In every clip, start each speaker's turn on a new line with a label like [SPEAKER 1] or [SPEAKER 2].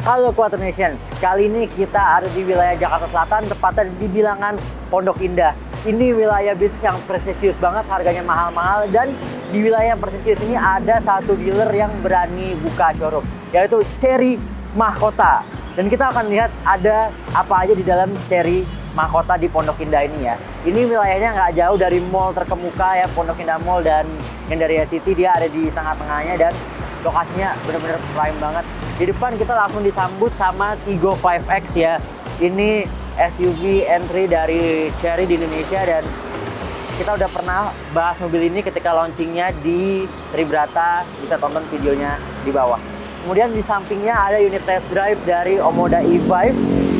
[SPEAKER 1] Halo Quattro Nations, kali ini kita ada di wilayah Jakarta Selatan, tepatnya di bilangan Pondok Indah. Ini wilayah bisnis yang prestisius banget, harganya mahal-mahal, dan di wilayah yang prestisius ini ada satu dealer yang berani buka showroom, yaitu Cherry Mahkota. Dan kita akan lihat ada apa aja di dalam Cherry Mahkota di Pondok Indah ini ya. Ini wilayahnya nggak jauh dari mall terkemuka ya, Pondok Indah Mall, dan Gandaria City. Dia ada di tengah-tengahnya dan lokasinya bener-bener prime banget. Di depan kita langsung disambut sama Tigo 5X ya. Ini SUV entry dari Cherry di Indonesia, dan kita udah pernah bahas mobil ini ketika launchingnya di Tribrata. Bisa tonton videonya di bawah. Kemudian di sampingnya ada unit test drive dari Omoda E5.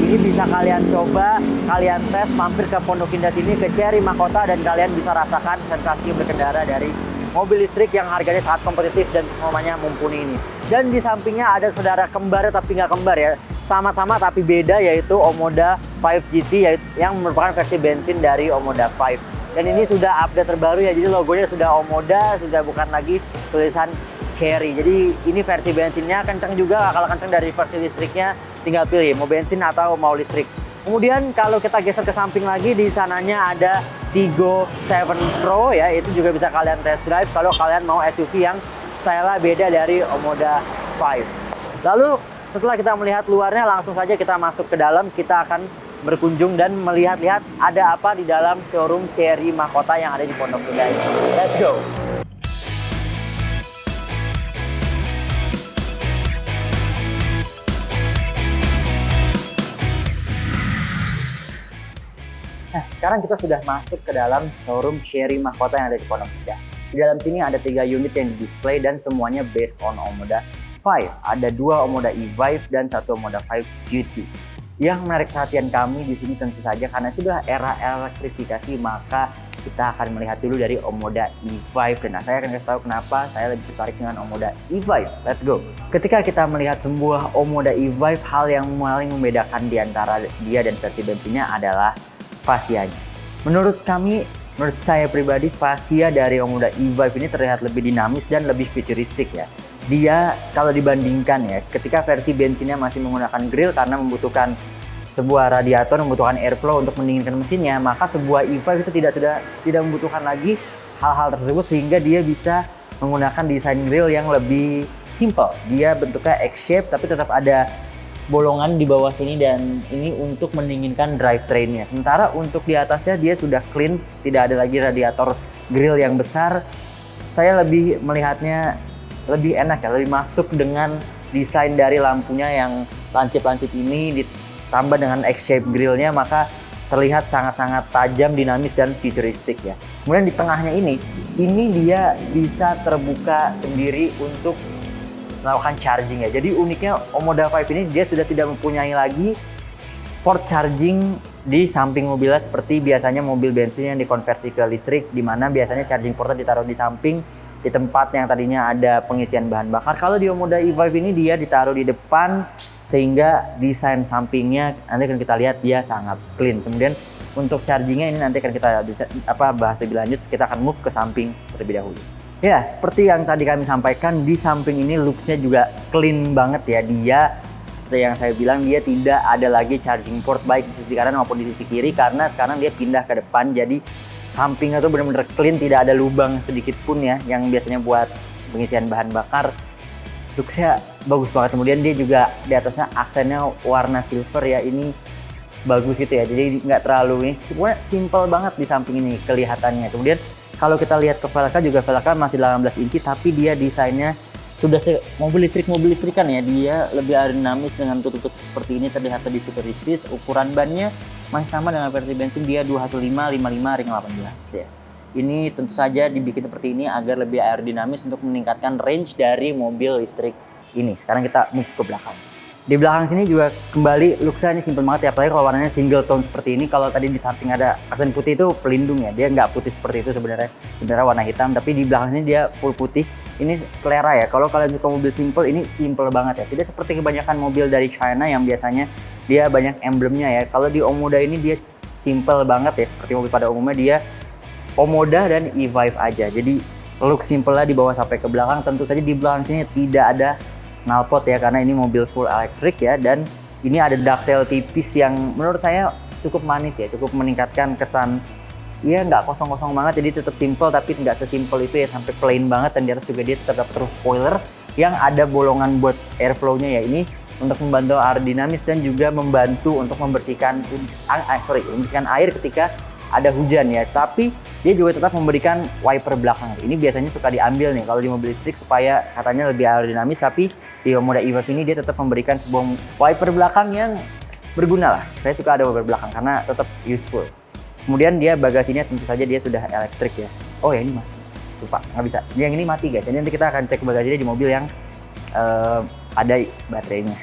[SPEAKER 1] Ini bisa kalian coba, kalian tes, mampir ke Pondok Indah sini, ke Cherry Mahkota, dan kalian bisa rasakan sensasi berkendara dari mobil listrik yang harganya sangat kompetitif dan performanya mumpuni ini. Dan di sampingnya ada saudara kembar tapi nggak kembar ya, sama-sama tapi beda, yaitu Omoda 5 GT yang merupakan versi bensin dari Omoda 5. Dan ini sudah update terbaru ya, jadi logonya sudah Omoda, sudah bukan lagi tulisan Cherry. Jadi ini versi bensinnya kencang juga. Kalau kencang dari versi listriknya tinggal pilih mau bensin atau mau listrik. Kemudian kalau kita geser ke samping lagi, di sananya ada Tigo 7 Pro ya, itu juga bisa kalian test drive kalau kalian mau SUV yang style beda dari Omoda 5. Lalu setelah kita melihat luarnya, langsung saja kita masuk ke dalam. Kita akan berkunjung dan melihat-lihat ada apa di dalam showroom Cherry Mahkota yang ada di Pondok Indah ini. Let's go! Nah, sekarang kita sudah masuk ke dalam showroom Cherry Mahkota yang ada di Pondok Indah. Di dalam sini ada 3 unit yang di-display dan semuanya based on Omoda 5. Ada 2 Omoda E5 dan 1 Omoda 5 GT. Yang menarik perhatian kami di sini tentu saja karena sudah era elektrifikasi, maka kita akan melihat dulu dari Omoda E5. Dan saya akan kasih tahu kenapa saya lebih tertarik dengan Omoda E5. Let's go! Ketika kita melihat sebuah Omoda E5, hal yang paling membedakan di antara dia dan versi bensinnya adalah fasianya. Menurut saya pribadi, fasia dari Omoda E5 ini terlihat lebih dinamis dan lebih futuristik ya. Dia kalau dibandingkan ya, ketika versi bensinnya masih menggunakan grill karena membutuhkan sebuah radiator, membutuhkan airflow untuk mendinginkan mesinnya, maka sebuah E5 itu tidak membutuhkan lagi hal-hal tersebut, sehingga dia bisa menggunakan desain grill yang lebih simple. Dia bentuknya X-shape tapi tetap ada bolongan di bawah sini, dan ini untuk mendinginkan drivetrainnya. Sementara untuk di atasnya dia sudah clean, tidak ada lagi radiator grill yang besar. Saya lebih melihatnya lebih enak ya, lebih masuk dengan desain dari lampunya yang lancip-lancip ini ditambah dengan X-shape grillnya, maka terlihat sangat-sangat tajam, dinamis, dan futuristik ya. Kemudian di tengahnya ini dia bisa terbuka sendiri untuk melakukan charging ya. Jadi uniknya Omoda 5 ini dia sudah tidak mempunyai lagi port charging di samping mobilnya seperti biasanya mobil bensin yang dikonversi ke listrik, di mana biasanya charging portnya ditaruh di samping di tempat yang tadinya ada pengisian bahan bakar. Kalau di Omoda E5 ini dia ditaruh di depan, sehingga desain sampingnya nanti akan kita lihat dia sangat clean. Kemudian untuk chargingnya ini nanti akan kita bahas lebih lanjut. Kita akan move ke samping terlebih dahulu. Ya, seperti yang tadi kami sampaikan, di samping ini looks-nya juga clean banget ya. Dia, seperti yang saya bilang, dia tidak ada lagi charging port baik di sisi kanan maupun di sisi kiri, karena sekarang dia pindah ke depan. Jadi sampingnya tuh benar-benar clean, tidak ada lubang sedikit pun ya, yang biasanya buat pengisian bahan bakar. Looks-nya bagus banget. Kemudian dia juga di atasnya aksennya warna silver ya, ini bagus gitu ya. Jadi nggak terlalu ini, sebenarnya simple banget di samping ini kelihatannya. Kemudian kalau kita lihat ke velgnya juga, velgnya masih 18 inci, tapi dia desainnya sudah mobil listrikan ya. Dia lebih aerodinamis dengan tutup-tutup seperti ini, terlihat lebih futuristis. Ukuran bannya masih sama dengan versi bensin, dia 215 55 ring 18 ya. Ini tentu saja dibikin seperti ini agar lebih aerodinamis untuk meningkatkan range dari mobil listrik ini. Sekarang kita move ke belakang. Di belakang sini juga kembali looks-nya ini simple banget ya, apalagi kalau warnanya single tone seperti ini. Kalau tadi di samping ada aksen putih itu pelindung ya, dia nggak putih seperti itu sebenarnya warna hitam, tapi di belakang sini dia full putih. Ini selera ya, kalau kalian suka mobil simple, ini simple banget ya, tidak seperti kebanyakan mobil dari China yang biasanya dia banyak emblemnya ya. Kalau di Omoda ini dia simple banget ya, seperti mobil pada umumnya dia Omoda dan E5 aja. Jadi look simple lah di bawah sampai ke belakang. Tentu saja di belakang sini tidak ada knalpot ya, karena ini mobil full elektrik ya, dan ini ada ductile tipis yang menurut saya cukup manis ya, cukup meningkatkan kesan. Iya, nggak kosong-kosong banget, jadi tetap simple tapi nggak sesimpel itu ya, sampai plain banget. Dan di atas juga dia tetap dapat roof spoiler yang ada bolongan buat airflow-nya ya, ini untuk membantu aerodinamis dan juga membantu untuk membersihkan air ketika ada hujan ya. Tapi dia juga tetap memberikan wiper belakang. Ini biasanya suka diambil nih kalau di mobil listrik supaya katanya lebih aerodinamis, tapi di Omoda e-Vive ini dia tetap memberikan sebuah wiper belakang yang berguna lah. Saya suka ada wiper belakang karena tetap useful. Kemudian dia bagasinya tentu saja dia sudah elektrik ya. Oh ya, ini mati. Lupa, nggak bisa. Yang ini mati guys. Jadi nanti kita akan cek bagasinya di mobil yang ada baterainya.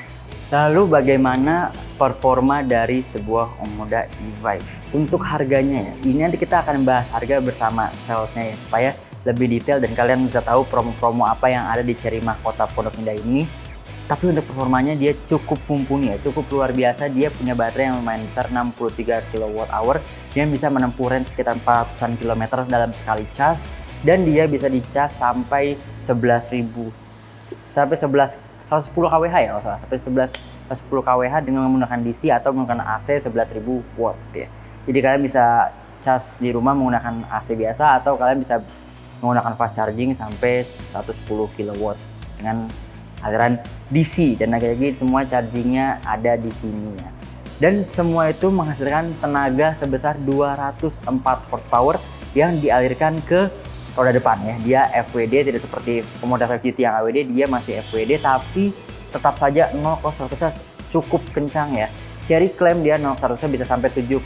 [SPEAKER 1] Lalu bagaimana performa dari sebuah Omoda e-Vive? Untuk harganya ya, ini nanti kita akan bahas harga bersama salesnya ya, supaya lebih detail dan kalian bisa tahu promo-promo apa yang ada di Cherry Mahkota Pondok Indah ini. Tapi untuk performanya dia cukup mumpuni ya, cukup luar biasa. Dia punya baterai yang lumayan besar, 63 kWh, yang bisa menempuh range sekitar 400-an km dalam sekali cas, dan dia bisa dicas sampai 110 kWh ya, kalau salah, sampai 110 kWh dengan menggunakan DC atau menggunakan AC 11.000 watt ya. Jadi kalian bisa cas di rumah menggunakan AC biasa, atau kalian bisa menggunakan fast charging sampai 110 kW dengan aliran DC, dan lagi-lagi semua chargingnya ada di sini ya. Dan semua itu menghasilkan tenaga sebesar 204 horsepower yang dialirkan ke roda depan ya. Dia FWD, tidak seperti Omoda 5 GT yang AWD, dia masih FWD, tapi tetap saja 0-100 cukup kencang ya. Cherry klaim dia 0-100 bisa sampai 7,6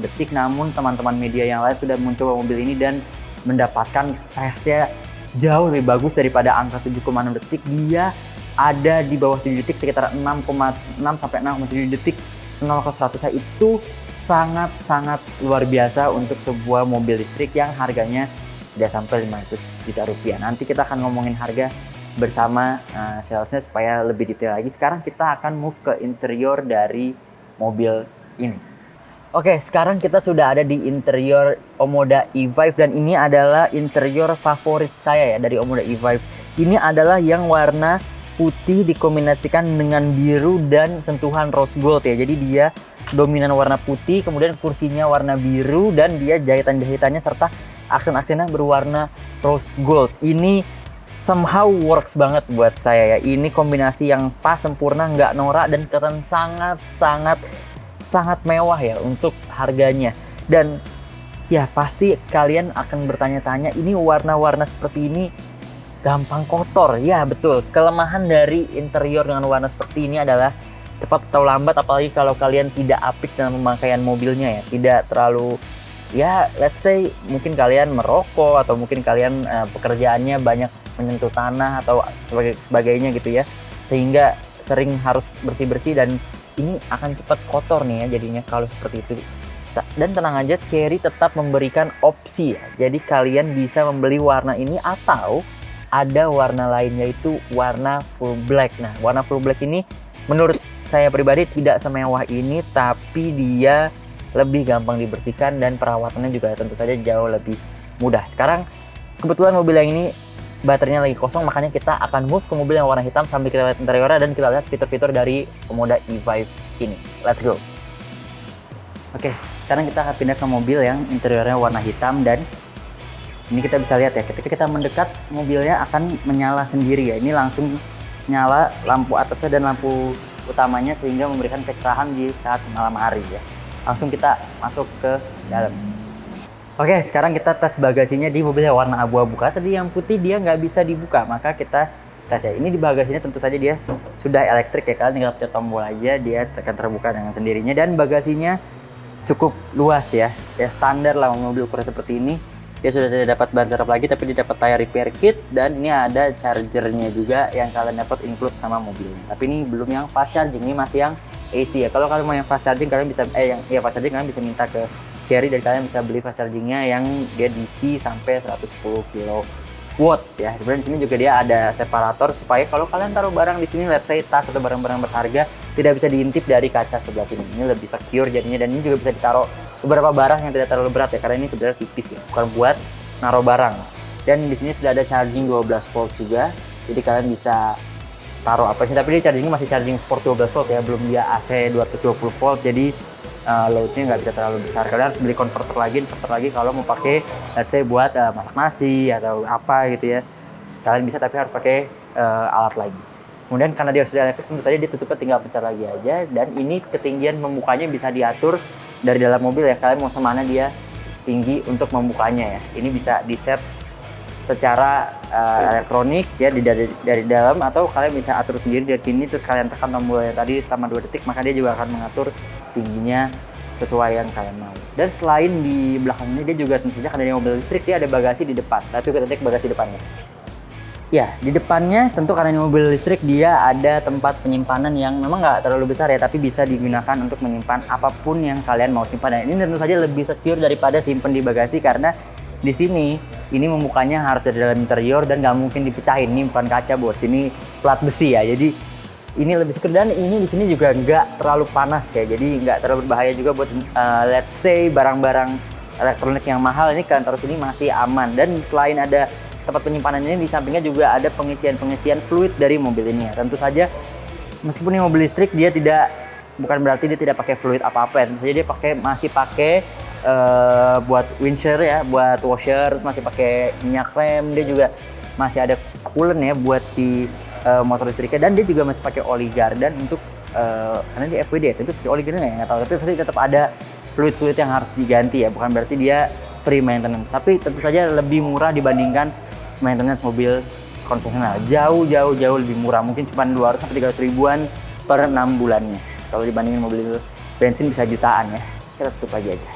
[SPEAKER 1] detik, namun teman-teman media yang lain sudah mencoba mobil ini dan mendapatkan tesnya jauh lebih bagus daripada angka 7,6 detik. Dia ada di bawah 7 detik, sekitar 6,6 sampai 6,7 detik 0-100. Itu sangat-sangat luar biasa untuk sebuah mobil listrik yang harganya tidak sampai 500 juta rupiah. Nanti kita akan ngomongin harga bersama salesnya supaya lebih detail lagi. Sekarang kita akan move ke interior dari mobil ini. Oke, sekarang kita sudah ada di interior Omoda e-Vive, dan ini adalah interior favorit saya ya dari Omoda e-Vive. Ini adalah yang warna putih dikombinasikan dengan biru dan sentuhan rose gold ya. Jadi dia dominan warna putih, kemudian kursinya warna biru, dan dia jahitan-jahitannya serta aksen-aksennya berwarna rose gold. Ini somehow works banget buat saya ya. Ini kombinasi yang pas, sempurna, nggak norak, dan kelihatan sangat mewah ya untuk harganya. Dan ya pasti kalian akan bertanya-tanya, ini warna-warna seperti ini gampang kotor. Ya betul, kelemahan dari interior dengan warna seperti ini adalah cepat atau lambat, apalagi kalau kalian tidak apik dalam pemakaian mobilnya ya. Tidak terlalu, ya let's say mungkin kalian merokok, atau mungkin kalian pekerjaannya banyak menyentuh tanah atau sebagainya gitu ya, sehingga sering harus bersih-bersih, dan ini akan cepat kotor nih ya jadinya kalau seperti itu. Dan tenang aja, Cherry tetap memberikan opsi ya, jadi kalian bisa membeli warna ini atau ada warna lain, yaitu warna full black. Nah, warna full black ini menurut saya pribadi tidak semewah ini, tapi dia lebih gampang dibersihkan dan perawatannya juga tentu saja jauh lebih mudah. Sekarang kebetulan mobil yang ini baterainya lagi kosong, makanya kita akan move ke mobil yang warna hitam sambil kita lihat interiornya dan kita lihat fitur-fitur dari Omoda e-Vive ini. Let's go. Oke, sekarang kita akan pindah ke mobil yang interiornya warna hitam, dan ini kita bisa lihat ya, ketika kita mendekat mobilnya akan menyala sendiri ya. Ini langsung nyala lampu atasnya dan lampu utamanya, sehingga memberikan kecerahan di saat malam hari ya. Langsung kita masuk ke dalam. Oke, sekarang kita tes bagasinya di mobil yang warna abu-abu. Tadi yang putih dia nggak bisa dibuka, maka kita tes ya. Ini di bagasinya tentu saja dia sudah elektrik ya, kalian tinggal pencet tombol aja, dia akan terbuka dengan sendirinya. Dan bagasinya cukup luas ya, standar lah mobil ukuran seperti ini. Dia sudah tidak dapat ban serep lagi, tapi dia dapat tire repair kit, dan ini ada chargernya juga yang kalian dapat include sama mobilnya. Tapi ini belum yang fast charging, ini masih yang AC ya. Kalau kalian mau yang fast charging, kalian bisa fast charging kalian bisa minta ke Cherry, dan kalian bisa beli fast chargingnya yang dia DC sampai 110 kW ya. Dan di sini juga dia ada separator supaya kalau kalian taruh barang di sini, let's say tas atau barang-barang berharga, tidak bisa diintip dari kaca sebelah sini. Ini lebih secure jadinya, dan ini juga bisa ditaruh beberapa barang yang tidak terlalu berat ya, karena ini sebenarnya tipis ya, bukan buat naruh barang. Dan di sini sudah ada charging 12 volt juga, jadi kalian bisa taruh apa sih, tapi dia chargingnya masih charging port 12 volt ya, belum dia AC 220 volt, jadi loadnya nggak bisa terlalu besar. Kalian harus beli converter lagi kalau mau pakai let's say buat masak nasi atau apa gitu ya, kalian bisa, tapi harus pakai alat lagi. Kemudian karena dia sudah elektrik, tentu saja dia tutupnya tinggal pencet lagi aja, dan ini ketinggian membukanya bisa diatur dari dalam mobil ya, kalian mau semana dia tinggi untuk membukanya ya. Ini bisa di set secara elektronik ya dari dalam, atau kalian bisa atur sendiri dari sini, terus kalian tekan tombol yang tadi selama 2 detik, maka dia juga akan mengatur tingginya sesuai yang kalian mau. Dan selain di belakang ini, dia juga tentunya karena dia mobil listrik, dia ada bagasi di depan. Kita coba cek bagasi depannya. Ya, di depannya tentu karena ini mobil listrik, dia ada tempat penyimpanan yang memang nggak terlalu besar ya, tapi bisa digunakan untuk menyimpan apapun yang kalian mau simpan. Dan ini tentu saja lebih secure daripada simpan di bagasi, karena di sini ini membukanya harus dari dalam interior dan nggak mungkin dipecahin. Ini bukan kaca bos, ini plat besi ya, jadi ini lebih secure. Dan ini di sini juga nggak terlalu panas ya, jadi nggak terlalu berbahaya juga buat let's say barang-barang elektronik yang mahal. Ini kalian taruh sini masih aman. Dan selain ada tempat penyimpanan ini, di sampingnya juga ada pengisian fluid dari mobil ini ya. Tentu saja meskipun ini mobil listrik, dia bukan berarti dia tidak pakai fluid apa-apa ya. Tentu saja dia masih pakai buat windshield ya, buat washer, terus masih pakai minyak rem, dia juga masih ada coolant ya buat si motor listriknya, dan dia juga masih pakai oli gardan untuk karena dia FWD ya, tapi pakai oli gardan nggak tahu, tapi pasti tetap ada fluid yang harus diganti ya, bukan berarti dia free maintenance, tapi tentu saja lebih murah dibandingkan maintenance mobil konvensional. Jauh lebih murah, mungkin cuma 200 sampai 300 ribuan per 6 bulannya. Kalau dibandingin mobil bensin bisa jutaan ya. Kita tutup lagi aja.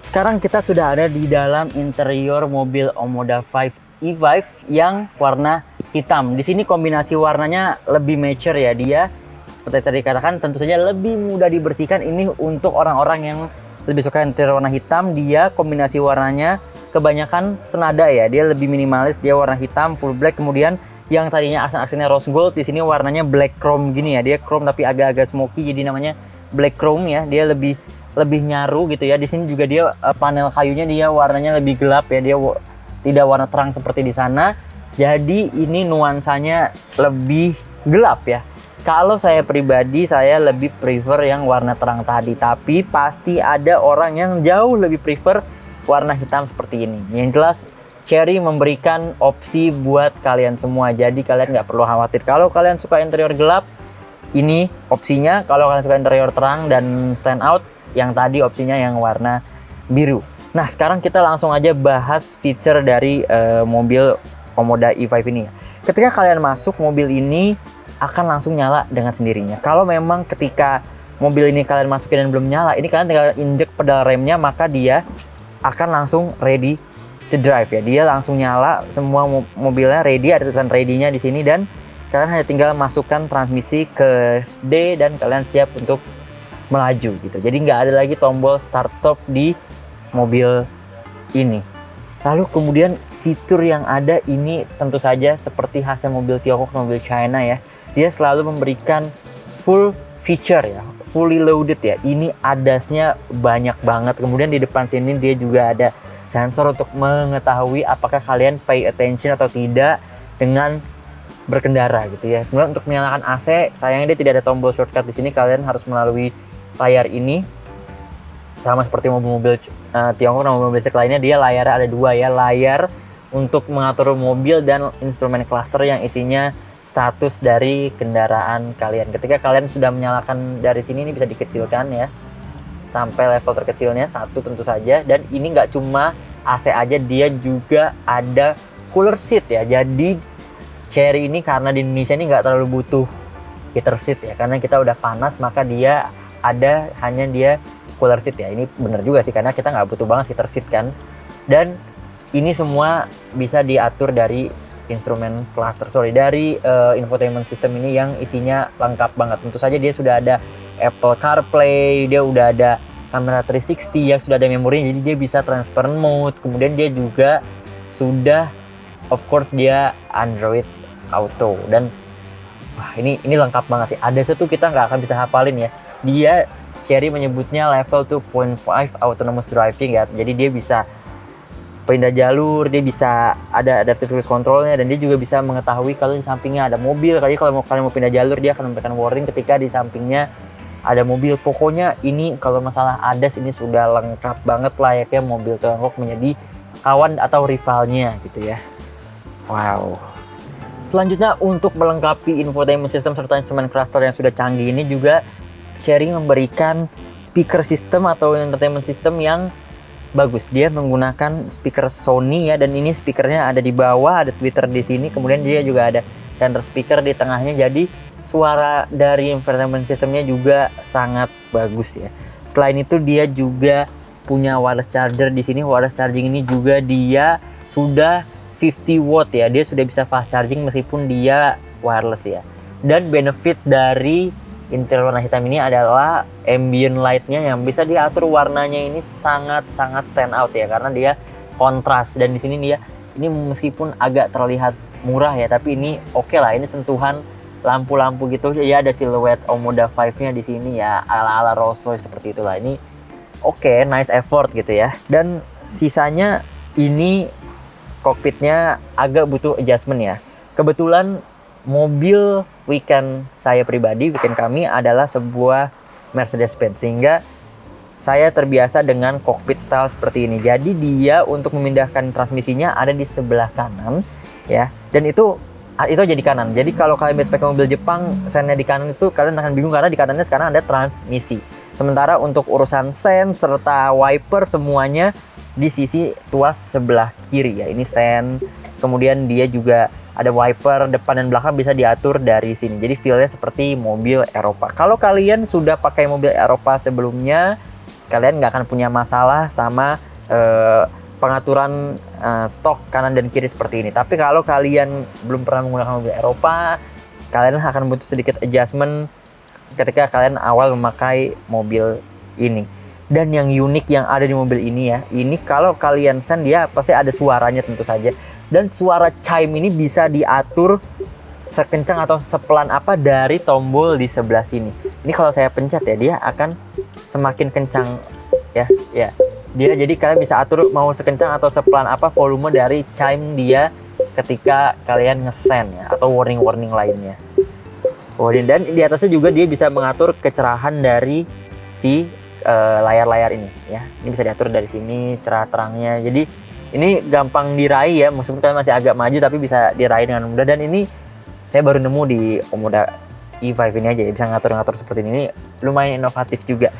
[SPEAKER 1] Sekarang kita sudah ada di dalam interior mobil Omoda 5 E5 yang warna hitam. Di sini kombinasi warnanya lebih mature ya, dia seperti tadi dikatakan tentu saja lebih mudah dibersihkan. Ini untuk orang-orang yang lebih suka interior warna hitam, dia kombinasi warnanya kebanyakan senada ya, dia lebih minimalis, dia warna hitam full black. Kemudian yang tadinya aksen-aksennya rose gold, di sini warnanya black chrome gini ya, dia chrome tapi agak-agak smoky, jadi namanya black chrome ya, dia lebih nyaru gitu ya. Di sini juga dia panel kayunya dia warnanya lebih gelap ya, dia tidak warna terang seperti di sana, jadi ini nuansanya lebih gelap ya. Kalau saya pribadi, saya lebih prefer yang warna terang tadi, tapi pasti ada orang yang jauh lebih prefer warna hitam seperti ini. Yang jelas Chery memberikan opsi buat kalian semua, jadi kalian nggak perlu khawatir. Kalau kalian suka interior gelap, ini opsinya. Kalau kalian suka interior terang dan stand out, yang tadi opsinya yang warna biru. Nah, sekarang kita langsung aja bahas feature dari mobil Omoda E5 ini. Ketika kalian masuk, mobil ini akan langsung nyala dengan sendirinya. Kalau memang ketika mobil ini kalian masukin dan belum nyala, ini kalian tinggal injek pedal remnya, maka dia akan langsung ready to drive ya. Dia langsung nyala, semua mobilnya ready, ada tulisan ready-nya di sini, dan kalian hanya tinggal masukkan transmisi ke D dan kalian siap untuk melaju gitu. Jadi nggak ada lagi tombol start stop di mobil ini. Lalu kemudian fitur yang ada ini tentu saja seperti hasil mobil Tiongkok, mobil China ya. Dia selalu memberikan full feature ya, fully loaded ya. Ini adasnya banyak banget. Kemudian di depan sini dia juga ada sensor untuk mengetahui apakah kalian pay attention atau tidak dengan berkendara gitu ya. Kemudian untuk menyalakan AC, sayangnya dia tidak ada tombol shortcut di sini. Kalian harus melalui layar ini. Sama seperti mobil-mobil Tiongkok dan mobil listrik lainnya, dia layarnya ada dua ya. Layar untuk mengatur mobil dan instrumen cluster yang isinya status dari kendaraan kalian. Ketika kalian sudah menyalakan dari sini, ini bisa dikecilkan ya sampai level terkecilnya 1 tentu saja. Dan ini nggak cuma AC aja, dia juga ada cooler seat ya. Jadi Chery ini karena di Indonesia ini nggak terlalu butuh heater seat ya, karena kita udah panas, maka dia hanya dia cooler seat ya. Ini bener juga sih, karena kita nggak butuh banget heater seat kan. Dan ini semua bisa diatur dari instrumen cluster, dari infotainment system ini yang isinya lengkap banget. Tentu saja dia sudah ada Apple CarPlay, dia udah ada kamera 360 yang sudah ada memori, jadi dia bisa transparent mode. Kemudian dia juga sudah, of course, dia Android Auto. Dan wah, ini lengkap banget sih. Ada satu kita nggak akan bisa hafalin ya. Dia Chery menyebutnya level 2.5 autonomous driving ya. Jadi dia bisa pindah jalur, dia bisa ada adaptive cruise controlnya, dan dia juga bisa mengetahui kalau di sampingnya ada mobil. Kalau kalian mau pindah jalur, dia akan memberikan warning ketika di sampingnya ada mobil. Pokoknya ini kalau masalah ADAS ini sudah lengkap banget, layaknya mobil Tiongkok menjadi kawan atau rivalnya gitu ya. Wow. Selanjutnya, untuk melengkapi infotainment system serta instrument cluster yang sudah canggih ini, juga Chery memberikan speaker system atau entertainment system yang bagus. Dia menggunakan speaker Sony ya, dan ini speakernya ada di bawah, ada tweeter di sini, kemudian dia juga ada center speaker di tengahnya. Jadi suara dari infotainment systemnya juga sangat bagus ya. Selain itu dia juga punya wireless charger di sini. Wireless charging ini juga dia sudah 50 watt ya. Dia sudah bisa fast charging meskipun dia wireless ya. Dan benefit dari interior warna hitam ini adalah ambient light-nya yang bisa diatur warnanya ini sangat-sangat stand out ya, karena dia kontras. Dan di sini dia ini meskipun agak terlihat murah ya, tapi ini oke lah. Ini sentuhan lampu-lampu gitu. Jadi ada siluet Omoda 5-nya di sini ya, ala-ala Rolls Royce seperti itulah. Ini oke, nice effort gitu ya. Dan sisanya ini kokpitnya agak butuh adjustment ya. Kebetulan mobil weekend saya pribadi, weekend kami adalah sebuah Mercedes-Benz, sehingga saya terbiasa dengan cockpit style seperti ini. Jadi dia untuk memindahkan transmisinya ada di sebelah kanan ya, dan itu jadi kanan. Jadi kalau kalian biasa pakai mobil Jepang, sennya di kanan itu kalian akan bingung karena di kanannya sekarang ada transmisi. Sementara untuk urusan sen serta wiper semuanya di sisi tuas sebelah kiri ya. Ini sen, kemudian dia juga ada wiper depan dan belakang bisa diatur dari sini. Jadi feel-nya seperti mobil Eropa. Kalau kalian sudah pakai mobil Eropa sebelumnya, kalian nggak akan punya masalah sama pengaturan stok kanan dan kiri seperti ini. Tapi kalau kalian belum pernah menggunakan mobil Eropa, kalian akan butuh sedikit adjustment ketika kalian awal memakai mobil ini. Dan yang unik yang ada di mobil ini ya, ini kalau kalian sen, dia pasti ada suaranya tentu saja. Dan suara chime ini bisa diatur sekencang atau sepelan apa dari tombol di sebelah sini. Ini kalau saya pencet ya, dia akan semakin kencang ya. Dia jadi kalian bisa atur mau sekencang atau sepelan apa volume dari chime dia ketika kalian ngesen ya, atau warning-warning lainnya. Dan di atasnya juga dia bisa mengatur kecerahan dari si layar-layar ini ya. Ini bisa diatur dari sini cerah terangnya. Jadi ini gampang diraih ya, meskipun kalian masih agak maju tapi bisa diraih dengan mudah. Dan ini saya baru nemu di Omoda E5 ini aja ya, bisa ngatur-ngatur seperti ini. Lumayan inovatif juga.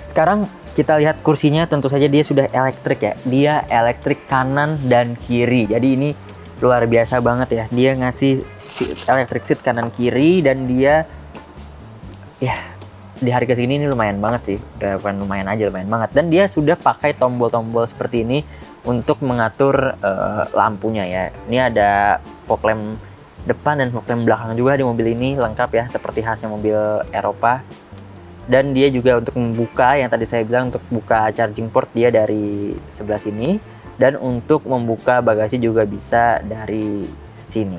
[SPEAKER 1] Sekarang kita lihat kursinya, tentu saja dia sudah elektrik ya. Dia elektrik kanan dan kiri. Jadi ini luar biasa banget ya. Dia ngasih electric seat kanan kiri, dan dia ya di harga segini ini lumayan banget sih. Bukan lumayan aja, lumayan banget. Dan dia sudah pakai tombol-tombol seperti ini untuk mengatur lampunya ya. Ini ada fog lamp depan dan fog lamp belakang juga di mobil ini, lengkap ya, seperti khasnya mobil Eropa. Dan dia juga untuk membuka, yang tadi saya bilang untuk buka charging port dia dari sebelah sini, dan untuk membuka bagasi juga bisa dari sini.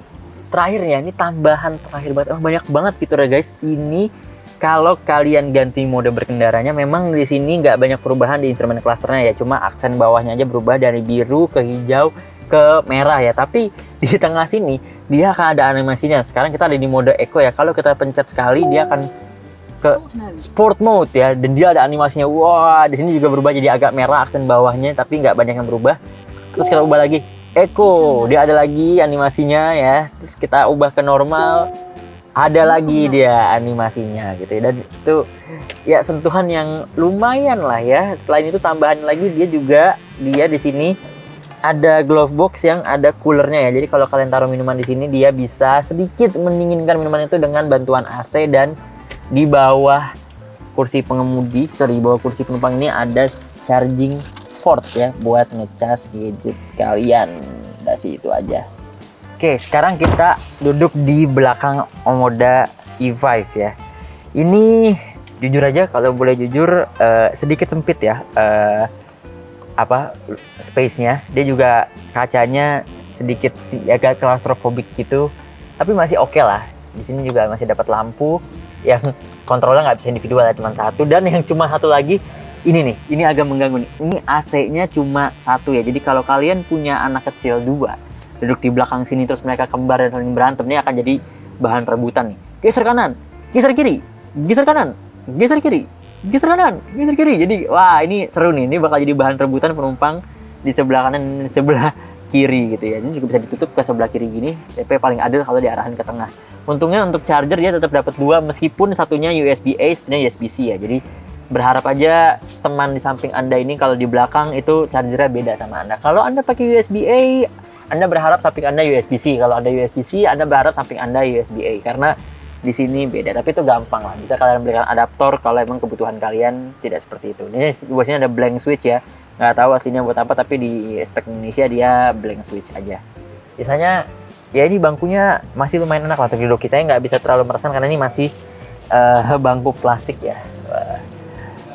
[SPEAKER 1] Terakhir ya, ini tambahan terakhir banyak banget fitur ya guys. Ini kalau kalian ganti mode berkendaranya, memang di sini nggak banyak perubahan di instrumen clusternya ya, cuma aksen bawahnya aja berubah dari biru ke hijau ke merah ya. Tapi di tengah sini dia akan ada animasinya. Sekarang kita ada di mode Eco ya. Kalau kita pencet sekali, dia akan ke sport mode ya, dan dia ada animasinya. Wah, di sini juga berubah jadi agak merah aksen bawahnya, tapi nggak banyak yang berubah. Terus kita ubah lagi Eco, dia ada lagi animasinya ya. Terus kita ubah ke normal, ada lagi dia animasinya gitu ya. Dan itu ya sentuhan yang lumayan lah ya. Selain itu tambahan lagi dia di sini ada glove box yang ada coolernya ya. Jadi kalau kalian taruh minuman di sini, dia bisa sedikit mendinginkan minuman itu dengan bantuan AC. Dan di bawah kursi pengemudi, di bawah kursi penumpang ini ada charging port ya buat ngecas gadget kalian. Udah sih itu aja. Oke, sekarang kita duduk di belakang Omoda E5 ya. Ini jujur aja, kalau boleh jujur, sedikit sempit ya. Space-nya. Dia juga kacanya sedikit agak claustrophobic gitu. Tapi masih oke lah. Di sini juga masih dapat lampu yang kontrolnya nggak bisa individual ya, cuma satu. Dan yang cuma satu lagi, ini agak mengganggu nih. Ini AC-nya cuma satu ya. Jadi kalau kalian punya anak kecil dua, duduk di belakang sini terus mereka kembar dan saling berantem, ini akan jadi bahan rebutan nih. Geser kanan, geser kiri, geser kanan, geser kiri, geser kanan, geser kiri. Jadi wah ini seru nih. Ini bakal jadi bahan rebutan penumpang di sebelah kanan dan di sebelah kiri gitu ya. Ini juga bisa ditutup ke sebelah kiri gini. Tapi paling adil kalau diarahin ke tengah. Untungnya untuk charger dia tetap dapat dua meskipun satunya USB-A, satunya USB-C ya. Jadi berharap aja teman di samping Anda ini kalau di belakang itu chargernya beda sama Anda. Kalau Anda pakai USB-A, Anda berharap samping Anda USB-C. Kalau Anda USB-C, Anda berharap samping Anda USB-A. Karena di sini beda. Tapi itu gampang lah. Bisa kalian belikan adaptor kalau emang kebutuhan kalian tidak seperti itu. Ini biasanya ada blank switch ya. Nggak tahu aslinya buat apa, tapi di spek Indonesia dia blank switch aja. Biasanya ya ini bangkunya masih lumayan enak lah untuk duduk. Kita nggak bisa terlalu meresan karena ini masih bangku plastik ya.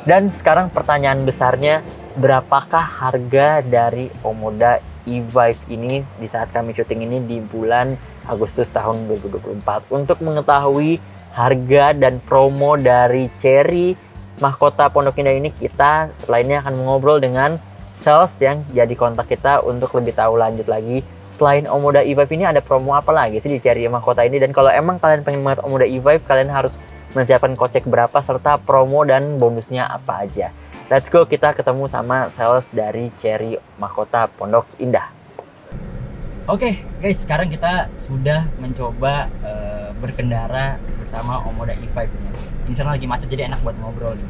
[SPEAKER 1] Dan sekarang pertanyaan besarnya, berapakah harga dari Omoda e-Vive ini di saat kami syuting ini di bulan Agustus tahun 2024? Untuk mengetahui harga dan promo dari Chery Mahkota Pondok Indah ini, kita selainnya akan mengobrol dengan sales yang jadi kontak kita untuk lebih tahu lanjut lagi. Selain Omoda e-Vive ini ada promo apa lagi sih di Chery Mahkota ini? Dan kalau emang kalian pengen banget Omoda e-Vive, kalian harus menyiapkan kocek berapa serta promo dan bonusnya apa aja. Let's go, kita ketemu sama sales dari Chery Mahkota Pondok Indah. Oke guys, sekarang kita sudah mencoba berkendara bersama Omoda e-Vive nya. Ini sekarang lagi macet jadi enak buat ngobrol nih.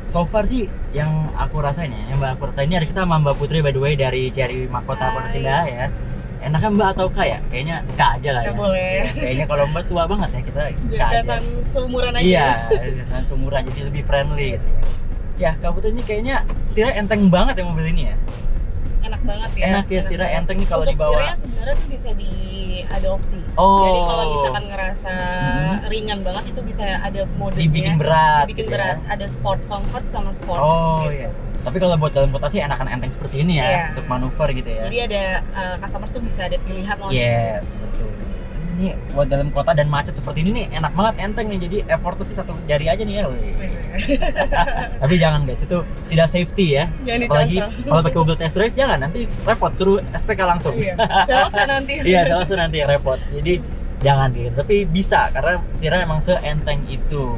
[SPEAKER 1] So far sih yang aku rasain ya, yang aku rasain ini ada kita sama Mbak Putri by the way dari Chery Mahkota Pondok Indah ya. Enaknya Mbak atau Kak ya? Kayaknya Kak aja lah ya.
[SPEAKER 2] Boleh.
[SPEAKER 1] Ya, kayaknya kalau Mbak tua banget ya, kita Kak aja.
[SPEAKER 2] Kelihatan seumuran aja.
[SPEAKER 1] Iya, kelihatan seumuran jadi lebih friendly gitu ya. Ya, Kak Putri ini kayaknya setirnya enteng banget ya mobil ini ya.
[SPEAKER 2] Enak banget ya.
[SPEAKER 1] Enak ya, setirnya enteng nih kalau dibawa.
[SPEAKER 2] Setirnya sebenarnya tuh bisa ada opsi.
[SPEAKER 1] Oh.
[SPEAKER 2] Jadi kalau misalkan ngerasa ringan banget itu bisa ada modenya.
[SPEAKER 1] Dibikin berat.
[SPEAKER 2] Dibikin
[SPEAKER 1] gitu
[SPEAKER 2] berat.
[SPEAKER 1] Ya.
[SPEAKER 2] Ada sport comfort sama sport.
[SPEAKER 1] Oh
[SPEAKER 2] gitu.
[SPEAKER 1] iya. Tapi kalau buat dalam kota sih enakan enteng seperti ini ya,
[SPEAKER 2] Iya.
[SPEAKER 1] untuk manuver gitu ya.
[SPEAKER 2] Jadi ada customer tuh bisa ada pilihan lah.
[SPEAKER 1] Yes, betul. Ini buat dalam kota dan macet seperti ini nih enak banget, enteng nih. Jadi effortnya sih satu jari aja nih ya. Tapi jangan guys, itu tidak safety ya.
[SPEAKER 2] Jangan
[SPEAKER 1] Apalagi
[SPEAKER 2] dicontoh.
[SPEAKER 1] kalau pakai mobil test drive jangan, nanti repot, suruh SPK langsung.
[SPEAKER 2] Iya. Selesai nanti.
[SPEAKER 1] Iya, selesai nanti repot. Jadi jangan gitu. Tapi bisa karena setirnya emang seenteng itu.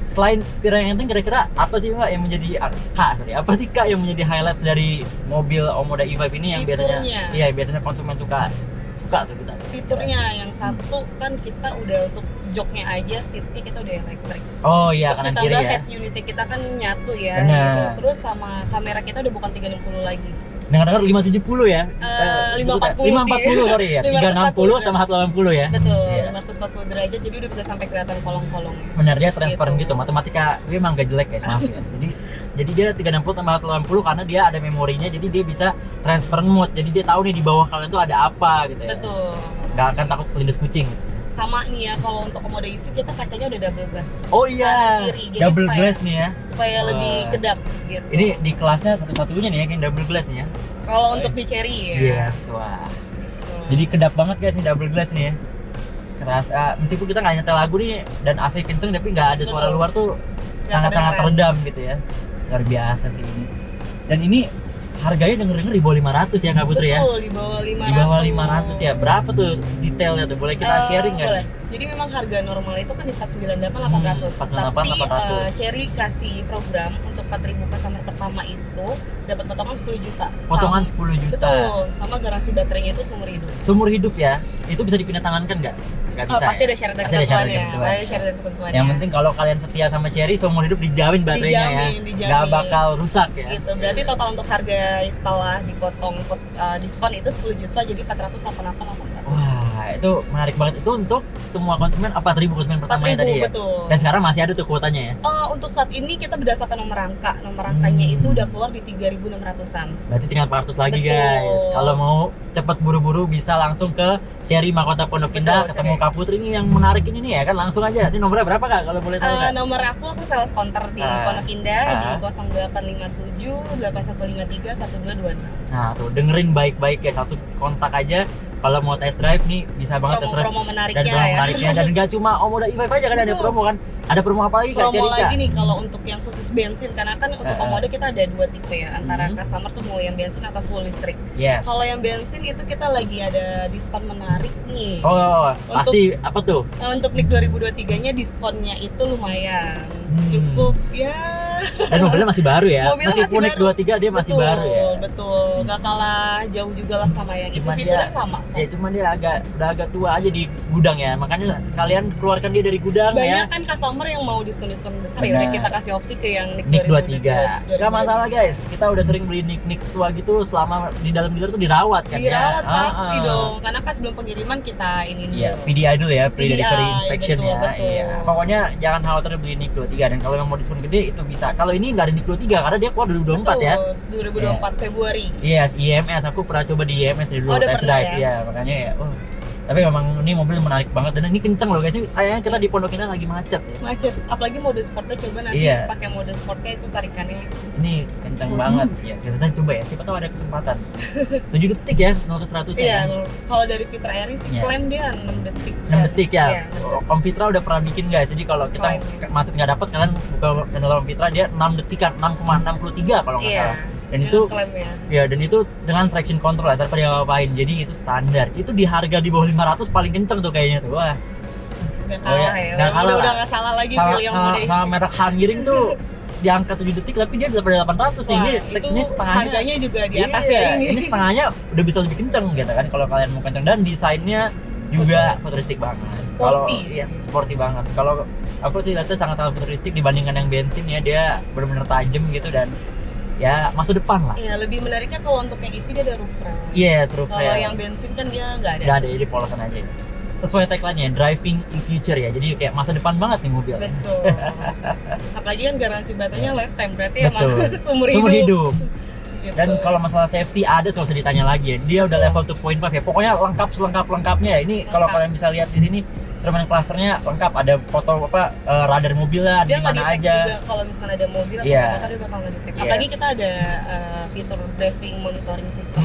[SPEAKER 1] Selain setir yang enteng, kira-kira apa sih Mbak yang menjadi apa sih Kak yang menjadi highlight dari mobil Omoda e-Vive ini yang
[SPEAKER 2] Fiturnya.
[SPEAKER 1] biasanya konsumen suka tuh kita.
[SPEAKER 2] Fiturnya yang satu kan kita udah untuk joknya aja, seatnya kita udah elektrik.
[SPEAKER 1] Oh iya,
[SPEAKER 2] Terus
[SPEAKER 1] kanan
[SPEAKER 2] ditambah
[SPEAKER 1] kiri ya.
[SPEAKER 2] head unitnya kita kan nyatu ya.
[SPEAKER 1] Benar.
[SPEAKER 2] Gitu. Terus sama kamera kita udah bukan 360 lagi.
[SPEAKER 1] Dengar-dengar 570 ya?
[SPEAKER 2] 540
[SPEAKER 1] 540 sorry ya. 360 sama 180 ya.
[SPEAKER 2] Betul,
[SPEAKER 1] Iya.
[SPEAKER 2] 540 derajat jadi udah bisa sampai kelihatan kolong-kolongnya.
[SPEAKER 1] Benar, dia transparan gitu. Matematika dia emang gak jelek guys, maaf ya. Jadi dia 360 tambah 180 karena dia ada memorinya, jadi dia bisa transparent mode. Jadi dia tahu nih di bawah kalian tuh ada apa gitu ya.
[SPEAKER 2] Betul.
[SPEAKER 1] Gak akan takut kelindes kucing gitu.
[SPEAKER 2] Sama nih ya, kalau untuk Omoda e-Vive kita kacanya udah double glass.
[SPEAKER 1] Oh iya,
[SPEAKER 2] Kanan kiri. Jadi
[SPEAKER 1] double glass nih ya.
[SPEAKER 2] Supaya lebih kedap gitu.
[SPEAKER 1] Ini di kelasnya satu-satunya nih ya, kayak double glass nih ya.
[SPEAKER 2] Kalau untuk di Chery ya.
[SPEAKER 1] Yes, wah. Jadi kedap banget guys nih double glass nih ya. Kerasa, meskipun kita nggak nyetel lagu nih dan AC kenceng tapi nggak ada suara
[SPEAKER 2] Betul.
[SPEAKER 1] luar tuh sangat-sangat teredam gitu ya. Luar biasa sih ini. Dan ini harganya denger-denger di bawah 500 ya Kak Putri ya?
[SPEAKER 2] Betul, di bawah 500.
[SPEAKER 1] Di bawah 500 ya. Berapa tuh detailnya tuh? Boleh kita sharing nggak?
[SPEAKER 2] Boleh. Jadi memang harga normal itu kan di 498.800.
[SPEAKER 1] 498.800.
[SPEAKER 2] Tapi Chery kasih program untuk 4.000 customer pertama itu dapat potongan 10 juta.
[SPEAKER 1] Potongan 10 juta.
[SPEAKER 2] Betul, sama garansi baterainya itu seumur hidup.
[SPEAKER 1] Seumur hidup ya? Itu bisa dipindah tangankan nggak? Nggak bisa
[SPEAKER 2] Pasti
[SPEAKER 1] ya?
[SPEAKER 2] ada syarat dan
[SPEAKER 1] Pasti ada syarat dan
[SPEAKER 2] ketentuannya.
[SPEAKER 1] ketentuan.
[SPEAKER 2] Pasti ada syarat dan ketentuannya.
[SPEAKER 1] Yang penting kalau kalian setia sama Chery, seumur hidup dijamin baterainya ya.
[SPEAKER 2] Dijamin.
[SPEAKER 1] Nggak bakal rusak ya.
[SPEAKER 2] Gitu. Berarti total untuk harga setelah dipotong diskon itu 10 juta jadi 488.800.
[SPEAKER 1] Wah, itu menarik banget. Itu untuk semua konsumen, 4.000 konsumen pertama ya
[SPEAKER 2] 4.000
[SPEAKER 1] tadi ya?
[SPEAKER 2] betul.
[SPEAKER 1] Dan sekarang masih ada tuh kuotanya ya?
[SPEAKER 2] Untuk saat ini kita berdasarkan nomor rangka. Nomor rangkanya itu udah keluar di 3.600-an.
[SPEAKER 1] Berarti tinggal 400 lagi
[SPEAKER 2] Betul.
[SPEAKER 1] guys. Kalau mau cepet buru-buru bisa langsung ke Chery Mahkota Pondok Indah,
[SPEAKER 2] Betul,
[SPEAKER 1] ketemu
[SPEAKER 2] Chery.
[SPEAKER 1] Kak Putri ini yang menarik ini nih ya kan, langsung aja. Ini nomornya berapa Kak kalau boleh tahu Kak?
[SPEAKER 2] Nomor aku sales counter di Pondok Indah di 0857 8153 1226.
[SPEAKER 1] Nah tuh dengerin baik-baik ya, langsung kontak aja. Kalau mau test drive nih bisa banget test drive.
[SPEAKER 2] Promo menariknya
[SPEAKER 1] Dan promo
[SPEAKER 2] ya.
[SPEAKER 1] menariknya, dan nggak cuma Omoda e-Vive aja kan ada
[SPEAKER 2] Betul.
[SPEAKER 1] promo kan. Ada promo apa lagi Kak
[SPEAKER 2] promo
[SPEAKER 1] Cerita?
[SPEAKER 2] lagi nih kalau untuk yang khusus bensin, karena kan untuk Omoda kita ada 2 tipe ya, antara customer tuh mau yang bensin atau full listrik.
[SPEAKER 1] Yes.
[SPEAKER 2] Kalau yang bensin itu kita lagi ada diskon menarik nih.
[SPEAKER 1] Oh, pasti apa tuh?
[SPEAKER 2] Untuk NIK 2023-nya diskonnya itu lumayan. Cukup ya.
[SPEAKER 1] Dan mobilnya masih baru ya.
[SPEAKER 2] Mobilnya
[SPEAKER 1] masih NIK 23 dia masih
[SPEAKER 2] betul,
[SPEAKER 1] baru ya.
[SPEAKER 2] Betul, gak kalah jauh juga lah sama yang
[SPEAKER 1] Cuman
[SPEAKER 2] fiturnya sama kok.
[SPEAKER 1] Ya cuman dia udah agak tua aja di gudang ya. Makanya kalian keluarkan dia dari gudang ya.
[SPEAKER 2] Banyak kan customer yang mau diskon-diskon besar ya udah kita kasih opsi ke yang
[SPEAKER 1] NIK 23. Gak masalah guys. Kita udah sering beli NIK tua gitu selama di dalam dealer tuh dirawat kan ya.
[SPEAKER 2] Dirawat pasti dong. Karena kan sebelum pengiriman kita ini dulu.
[SPEAKER 1] Iya, PDI dulu ya, pre-delivery inspection
[SPEAKER 2] betul,
[SPEAKER 1] ya.
[SPEAKER 2] betul.
[SPEAKER 1] Iya. Pokoknya jangan khawatir beli NIK 23 dan kalau mau diskon gede itu bisa. Kalau ini nggak ada NIK 23 karena dia keluar 2024 ya.
[SPEAKER 2] 2024 Februari.
[SPEAKER 1] Yes, IMS aku pernah coba di IMS dulu test drive ya. Makanya ya, tapi memang ini mobil menarik banget dan ini kenceng loh guys. Ini kayaknya kita di Pondok Indah lagi macet ya.
[SPEAKER 2] Macet, apalagi mode sportnya coba nanti pakai mode sportnya itu tarikannya.
[SPEAKER 1] Ini kenceng banget ya. Kita coba ya. Siapa tahu ada kesempatan. 7 detik ya 0 ke 100 ya.
[SPEAKER 2] Iya, kalau dari Fitra Airi sih klaim dia 6 detik.
[SPEAKER 1] 6 detik ya. Om Fitra udah pernah bikin guys. Jadi kalau kita macet nggak dapat kalian buka channel Om Fitra dia 6 detikan 6,63 kalau nggak salah. Dan itu ya dan itu dengan traction control ya tanpa diapa-apain. Jadi itu standar. Itu di harga di bawah 500 paling kenceng tuh kayaknya tuh. Wah.
[SPEAKER 2] Nggak kalah ya. Udah nggak salah lagi pilih yang mode.
[SPEAKER 1] Sama merek Hangiring tuh di angka 7 detik tapi dia daripada 800 sih. Ini setengahnya
[SPEAKER 2] harganya juga di atas ya ini.
[SPEAKER 1] Ini setengahnya udah bisa lebih kenceng gitu kan kalau kalian mau kenceng dan desainnya juga futuristik banget. Sporty banget. Kalau aku sih lihatnya sangat-sangat futuristik dibandingkan yang bensin ya, dia benar-benar tajam gitu dan ya masa depan lah.
[SPEAKER 2] Iya, lebih menariknya kalau untuk yang EV dia ada roof rail.
[SPEAKER 1] Yes, roof rail.
[SPEAKER 2] Kalau yang bensin kan dia nggak ada.
[SPEAKER 1] Nggak ada, jadi polosan aja. Sesuai tagline-nya, driving in future ya. Jadi kayak masa depan banget nih mobil.
[SPEAKER 2] Betul. Apalagi kan garansi baterainya lifetime, berarti emang seumur hidup.
[SPEAKER 1] Gitu. Dan kalau masalah safety ada, nggak usah ditanya lagi ya. Dia udah level 2.5 ya. Pokoknya lengkap selengkap-lengkapnya. Ini kalau kalian bisa lihat di sini instrumen clusternya lengkap, ada foto radar mobilnya di mana aja.
[SPEAKER 2] Juga kalau misalnya ada mobil atau motor dia bakal nge-detect. Apalagi kita ada fitur driving monitoring system.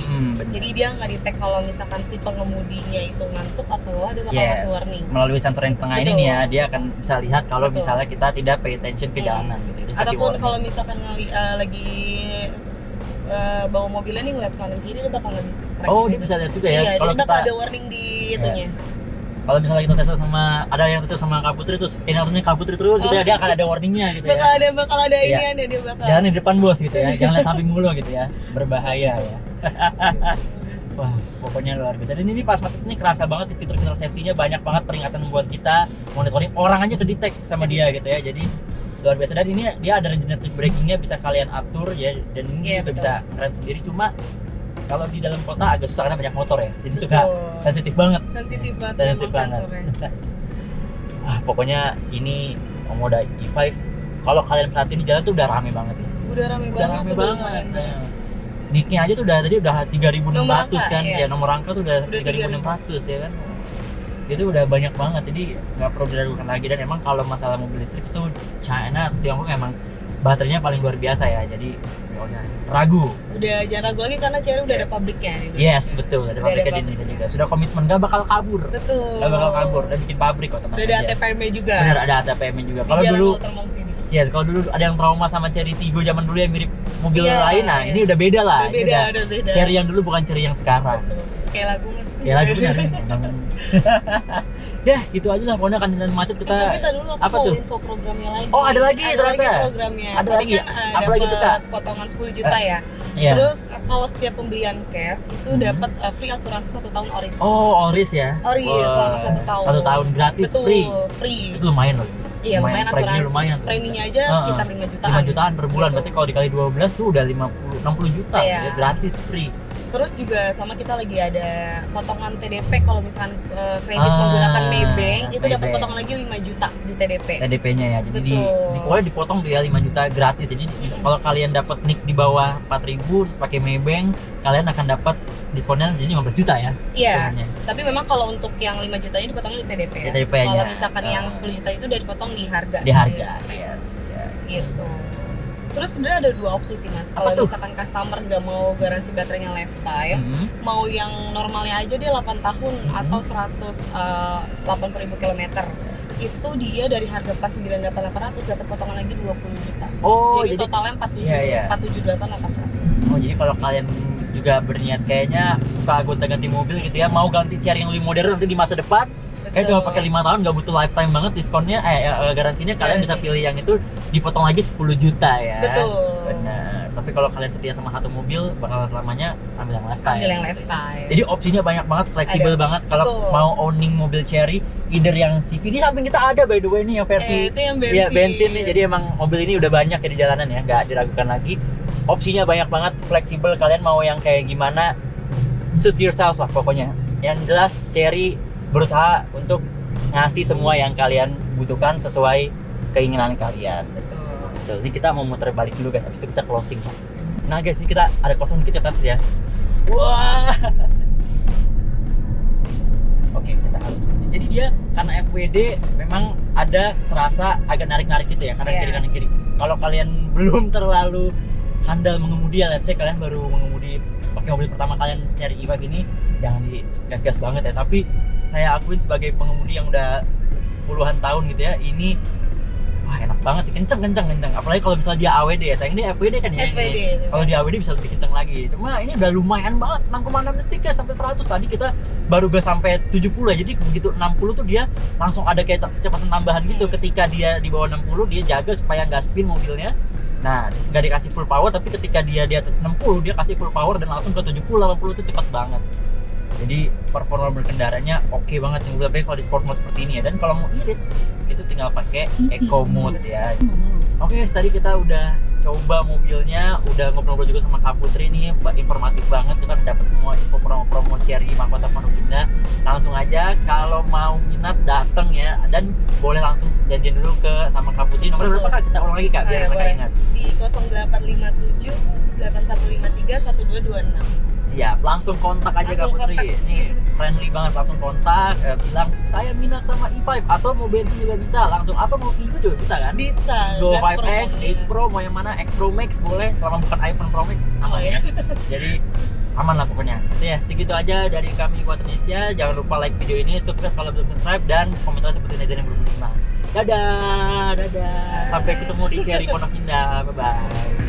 [SPEAKER 2] Jadi dia nge-detect kalau misalkan si pengemudinya itu ngantuk atau lelah, dia bakal ngasih warning.
[SPEAKER 1] Melalui sensor yang tengah ini nih ya, dia akan bisa lihat kalau misalnya kita tidak pay attention ke jalanan gitu.
[SPEAKER 2] Ataupun kalau misalkan lagi bawa mobilnya nih ngeliat kanan kiri, dia bakal nge-detect.
[SPEAKER 1] Oh, dia bisa lihat juga ya.
[SPEAKER 2] Iya, kalau bakal ada warning di itunya.
[SPEAKER 1] Kalau misalnya kita tes sama ada yang tes sama Kak Putri terus ini Kak Putri terus gitu ya, dia akan ada warningnya gitu ya.
[SPEAKER 2] Bakal ada inian ya, dia bakal.
[SPEAKER 1] Jangan di depan bos gitu ya. Jangan lihat samping mulu gitu ya. Berbahaya ya. Wah, pokoknya luar biasa. Dan ini pas macet ini kerasa banget fitur-fitur safety-nya, banyak banget peringatan buat kita, monitoring orang aja ke-detect sama dia gitu ya. Jadi luar biasa. Dan ini dia ada regenerative braking-nya, bisa kalian atur ya, dan ini juga bisa ngerem sendiri. Cuma kalau di dalam kota agak susah karena banyak motor ya, jadi suka sensitif banget. Sensitif banget. Pokoknya ini Omoda E5. Kalau kalian perhatiin di jalan tuh udah rame banget ya.
[SPEAKER 2] Udah rame banget.
[SPEAKER 1] Nicknya aja tuh tadi udah 3.600 kan, ya nomor rangka tuh udah 3.600 ya kan. Itu udah banyak banget, jadi nggak perlu diragukan lagi. Dan emang kalau masalah mobil listrik tuh China, Tiongkok emang baterainya paling luar biasa ya, jadi nggak usah ragu.
[SPEAKER 2] Udah jangan ragu lagi karena CR udah ada pabriknya.
[SPEAKER 1] Yes, betul, ada pabriknya di Indonesia juga. Sudah komitmen nggak bakal kabur.
[SPEAKER 2] Betul.
[SPEAKER 1] Nggak bakal kabur, udah bikin pabrik kok teman.
[SPEAKER 2] Udah ada ATPM-nya juga.
[SPEAKER 1] Benar, ada ATPM-nya juga. Kalau dulu, kalau dulu ada yang trauma sama Cherry Tiggo zaman dulu yang mirip mobil lain, nah ini udah beda lah.
[SPEAKER 2] Udah beda.
[SPEAKER 1] Cherry yang dulu bukan Cherry yang sekarang.
[SPEAKER 2] Betul. Kayak lagu Mas.
[SPEAKER 1] Kayak lagu benar. Ya, gitu aja lah. Pokoknya kan dengan macet kita.
[SPEAKER 2] Tapi kita dulu apa tuh? Info programnya lagi.
[SPEAKER 1] Oh, ada lagi ternyata.
[SPEAKER 2] Ada lagi programnya.
[SPEAKER 1] Ada lagi.
[SPEAKER 2] Kan apalagi tuh Kak? Potongan 10 juta ya. Terus kalau setiap pembelian cash itu dapat free asuransi 1 tahun Oris.
[SPEAKER 1] Oh, Oris ya.
[SPEAKER 2] Oris selama 1 tahun.
[SPEAKER 1] 1 tahun gratis.
[SPEAKER 2] Betul,
[SPEAKER 1] free. Itu lumayan loh.
[SPEAKER 2] Iya, lumayan asuransi.
[SPEAKER 1] Lumayan.
[SPEAKER 2] Preminya aja sekitar 5 jutaan.
[SPEAKER 1] 5 jutaan per bulan. Berarti kalau dikali 12 tuh udah 60 juta. Ya, gratis free.
[SPEAKER 2] Terus juga sama kita lagi ada potongan TDP kalau misalkan kredit menggunakan Maybank itu dapat potongan lagi 5 juta di TDP. TDP-nya ya. Jadi pokoknya dipotong tuh ya 5 juta gratis. Jadi kalau kalian dapat NIK di bawah 4.000 terus pakai Maybank, kalian akan dapat diskonnya jadi 15 juta ya. Iya. Tapi memang kalau untuk yang 5 jutanya dipotongnya di TDP ya. Kalau misalkan yang 10 juta itu udah dipotong di harga. Di harga. Yes. Gitu. Terus sebenarnya ada 2 opsi sih Mas. Kalau misalkan customer nggak mau garansi baterainya lifetime, mau yang normalnya aja dia 8 tahun atau 180.000 km. itu dia dari harga pas 98.800 dapat potongan lagi 20 juta.
[SPEAKER 1] Oh,
[SPEAKER 2] jadi totalnya 47.800.
[SPEAKER 1] Oh, jadi kalau kalian juga berniat kayaknya suka gonta-ganti mobil gitu ya, mau ganti Cherry yang lebih modern nanti di masa depan, kayak cuma pakai 5 tahun nggak butuh lifetime banget diskonnya, garansinya kalian bisa pilih yang itu dipotong lagi 10 juta ya.
[SPEAKER 2] Betul.
[SPEAKER 1] Benar. Tapi kalau kalian setia sama satu mobil bakal selamanya ambil yang lifetime.
[SPEAKER 2] Ambil yang lifetime.
[SPEAKER 1] Jadi opsinya banyak banget, fleksibel banget kalau mau owning mobil Cherry, either yang CV di samping kita ada by the way nih yang versi
[SPEAKER 2] itu yang bensin.
[SPEAKER 1] Ya, bensin nih. Jadi emang mobil ini udah banyak ya di jalanan ya, nggak diragukan lagi. Opsinya banyak banget, fleksibel, kalian mau yang kayak gimana, suit yourself lah pokoknya. Yang jelas Cherry berusaha untuk ngasih semua yang kalian butuhkan sesuai keinginan kalian. Betul. Ini kita mau muter balik dulu guys, habis itu kita closing. Nah guys, ini kita ada kosong dikit atas ya. Wah. Oke, kita harus. Jadi dia karena FWD memang ada terasa agak narik-narik gitu ya, kanan kiri kanan kiri. Kalau kalian belum terlalu handal mengemudi ya, let's say kalian baru mengemudi pakai mobil pertama kalian Cherry E-Vibe ini, jangan digas-gas banget ya. Tapi saya akuin sebagai pengemudi yang udah puluhan tahun gitu ya, ini wah enak banget sih, kenceng. Apalagi kalau misalnya dia AWD ya, sayang ini FWD kan ya.
[SPEAKER 2] FWD.
[SPEAKER 1] Kalau di AWD bisa lebih kenceng lagi. Cuma ini udah lumayan banget, 6,6 detik ya sampai 100. Tadi kita baru gas sampai 70 ya. Jadi begitu 60 tuh dia langsung ada kayak kecepatan tambahan gitu. Ketika dia di bawah 60 dia jaga supaya nggak spin mobilnya. Nah, nggak dikasih full power, tapi ketika dia di atas 60 dia kasih full power dan langsung ke 70-80 itu cepat banget. Jadi performa berkendaranya oke banget nih, tapi kalau di sport mode seperti ini ya. Dan kalau mau irit itu tinggal pakai eco mode ya. Oke, tadi kita udah coba mobilnya, udah ngobrol-ngobrol juga sama Kak Putri nih, informatif banget. Kita dapat semua info promo Cherry Mahkota Pondok Indah. Langsung aja kalau mau minat dateng ya, dan boleh langsung janjian dulu sama Kak Putri. Nomor berapa Kak? Kita ulang lagi Kak biar mereka ingat.
[SPEAKER 2] Di 0857 8153 1226.
[SPEAKER 1] Siap, langsung kontak aja Kak Putri. Nih, friendly banget, langsung kontak, bilang saya minat sama E5 atau mau bensin juga bisa, langsung atau mau Tigo juga bisa kan?
[SPEAKER 2] Bisa.
[SPEAKER 1] Go 5X, 8 Pro, mau yang mana? X Pro Max boleh, selama bukan iPhone Pro Max aman ya. Jadi aman lah pokoknya. Ya, segitu aja dari kami Kuat Indonesia. Jangan lupa like video ini, subscribe kalau belum subscribe, dan komentar seperti netizen yang belum terima. Dadah. Sampai ketemu di Cherry Pondok Indah. Bye bye.